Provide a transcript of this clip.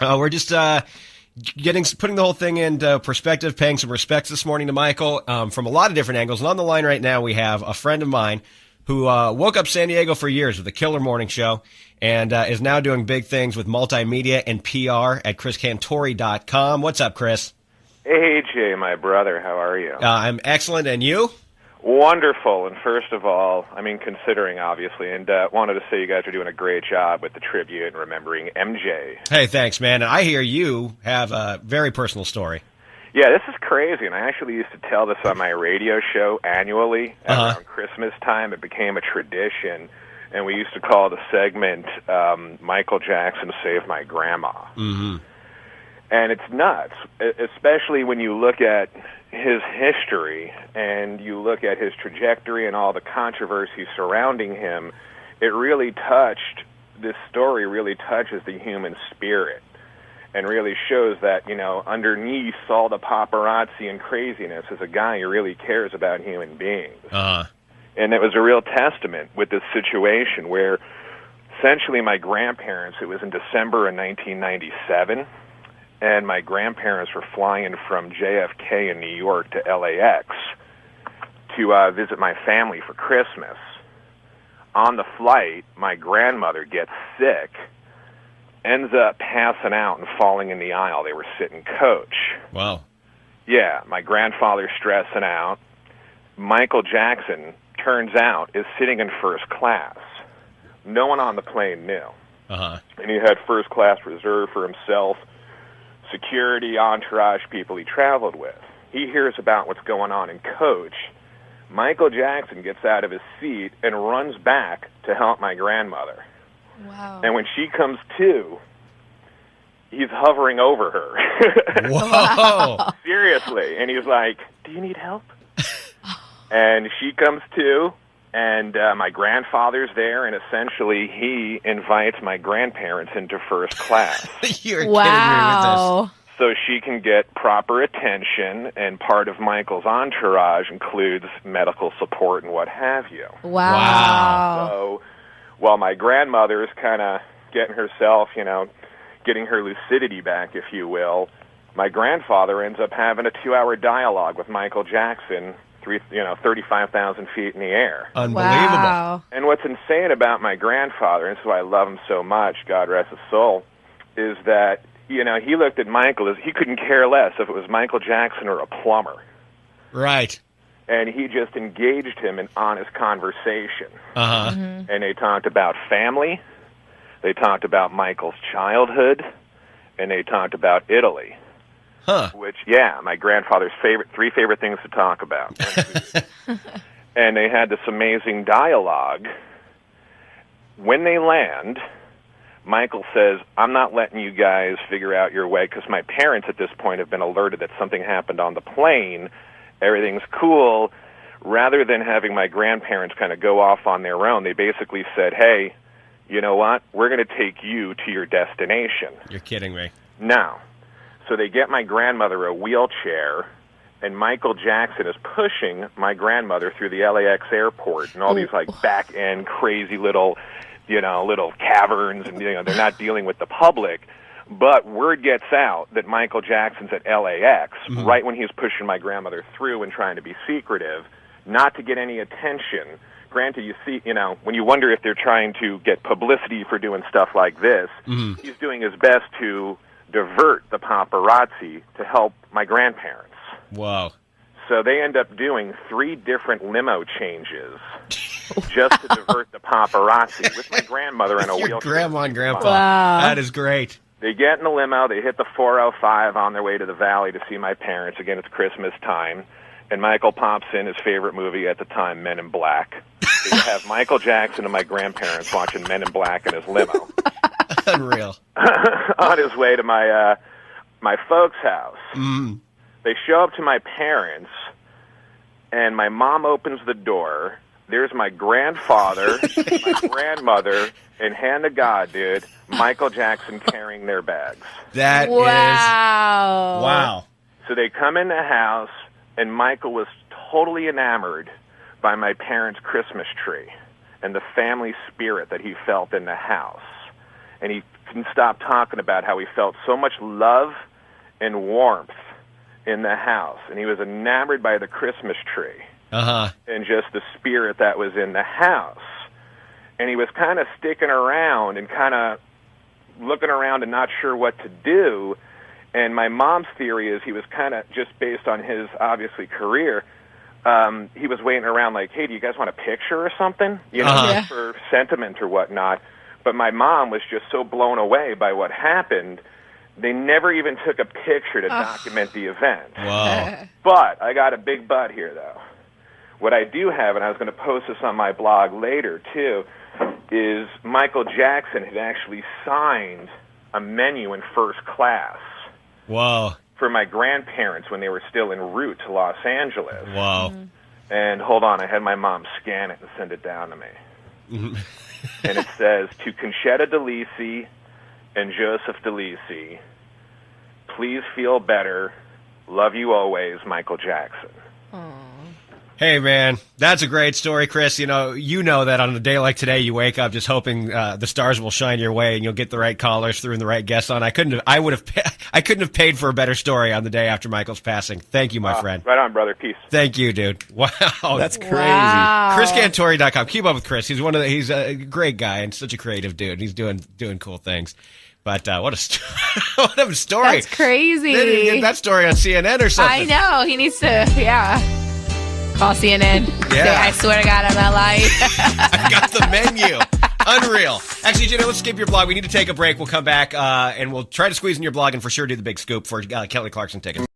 We're just putting the whole thing into perspective, paying some respects this morning to Michael from a lot of different angles. And on the line right now, we have a friend of mine who woke up San Diego for years with a killer morning show and is now doing big things with multimedia and PR at chriscantori.com. What's up, Chris? Hey, Jay, my brother. How are you? I'm excellent. And you? Wonderful. And first of all, considering, obviously, and wanted to say you guys are doing a great job with the tribute and remembering MJ. Hey, thanks, man. And I hear you have a very personal story. Yeah, this is crazy, and I actually used to tell this on my radio show annually around Christmas time. It became a tradition, and we used to call the segment Michael Jackson Saved My Grandma. Mm-hmm. And it's nuts, especially when you look at his history and you look at his trajectory and all the controversy surrounding him. This story really touches the human spirit and really shows that, underneath all the paparazzi and craziness is a guy who really cares about human beings. And it was a real testament with this situation where essentially my grandparents, it was in December of 1997, and my grandparents were flying from JFK in New York to LAX to visit my family for Christmas. On the flight, my grandmother gets sick, ends up passing out and falling in the aisle. They were sitting coach. Wow. Yeah, my grandfather's stressing out. Michael Jackson, turns out, is sitting in first class. No one on the plane knew. And he had first class reserved for himself, security, entourage, people he traveled with. He hears about what's going on in coach. Michael Jackson gets out of his seat and runs back to help my grandmother. Wow. And when she comes to, he's hovering over her. Whoa. Seriously. And he's like, "Do you need help?" And she comes to, and my grandfather's there, and essentially he invites my grandparents into first class. You're kidding me with this. So she can get proper attention, and part of Michael's entourage includes medical support and what have you. Wow. So while my grandmother is kind of getting herself, getting her lucidity back, if you will, my grandfather ends up having a 2-hour dialogue with Michael Jackson, 35,000 feet in the air. Unbelievable. Wow. And what's insane about my grandfather, and this is why I love him so much, God rest his soul, is that, he looked at Michael as he couldn't care less if it was Michael Jackson or a plumber. Right. And he just engaged him in honest conversation. Mm-hmm. And they talked about family, they talked about Michael's childhood, and they talked about Italy. Which, my grandfather's three favorite things to talk about. And they had this amazing dialogue. When they land, Michael says, "I'm not letting you guys figure out your way," because my parents at this point have been alerted that something happened on the plane. Everything's cool. Rather than having my grandparents kind of go off on their own, they basically said, "Hey, you know what? We're going to take you to your destination." You're kidding me. Now, so they get my grandmother a wheelchair, and Michael Jackson is pushing my grandmother through the LAX airport and all these back-end crazy little caverns, and they're not dealing with the public. But word gets out that Michael Jackson's at LAX right when he's pushing my grandmother through and trying to be secretive, not to get any attention. Granted, you see, when you wonder if they're trying to get publicity for doing stuff like this, he's doing his best to divert the paparazzi to help my grandparents. Wow. So they end up doing 3 different limo changes just to divert the paparazzi with my grandmother in a wheelchair. Grandma and grandpa. Wow. That is great. They get in the limo, they hit the 405 on their way to the valley to see my parents. Again, it's Christmas time. And Michael pops in his favorite movie at the time, Men in Black. So you have Michael Jackson and my grandparents watching Men in Black in his limo. Unreal. On his way to my folks' house. They show up to my parents, and my mom opens the door. There's my grandfather, my grandmother, and hand to God, dude, Michael Jackson carrying their bags. That is... Wow. Wow. So they come in the house, and Michael was totally enamored by my parents' Christmas tree and the family spirit that he felt in the house. And he couldn't stop talking about how he felt so much love and warmth in the house, and he was enamored by the Christmas tree and just the spirit that was in the house. And he was kind of sticking around and kind of looking around and not sure what to do. And my mom's theory is he was kind of, just based on his, obviously, career, he was waiting around like, hey, do you guys want a picture or something? You know, for sentiment or whatnot. But my mom was just so blown away by what happened, they never even took a picture to document the event. Wow. But I got a big but here, though. What I do have, and I was going to post this on my blog later, too, is Michael Jackson had actually signed a menu in first class. Whoa. For my grandparents when they were still en route to Los Angeles. Wow. And hold on, I had my mom scan it and send it down to me. And it says, to Conchetta DeLisi and Joseph DeLisi, please feel better. Love you always, Michael Jackson. Hey, man, that's a great story, Chris. You know that on a day like today, you wake up just hoping the stars will shine your way and you'll get the right callers through and the right guests on. I couldn't have paid for a better story on the day after Michael's passing. Thank you, my friend. Right on, brother. Peace. Thank you, dude. Wow, That's crazy. Wow. ChrisCantori.com. Keep up with Chris. He's a great guy and such a creative dude. He's doing cool things. But what a story! That's crazy. They didn't get that story on CNN or something. I know. He needs to, call CNN. Yeah. Say, I swear to God, I'm not lying. I've got the menu. Unreal. Actually, Jenna, let's skip your blog. We need to take a break. We'll come back and we'll try to squeeze in your blog and for sure do the big scoop for Kelly Clarkson tickets.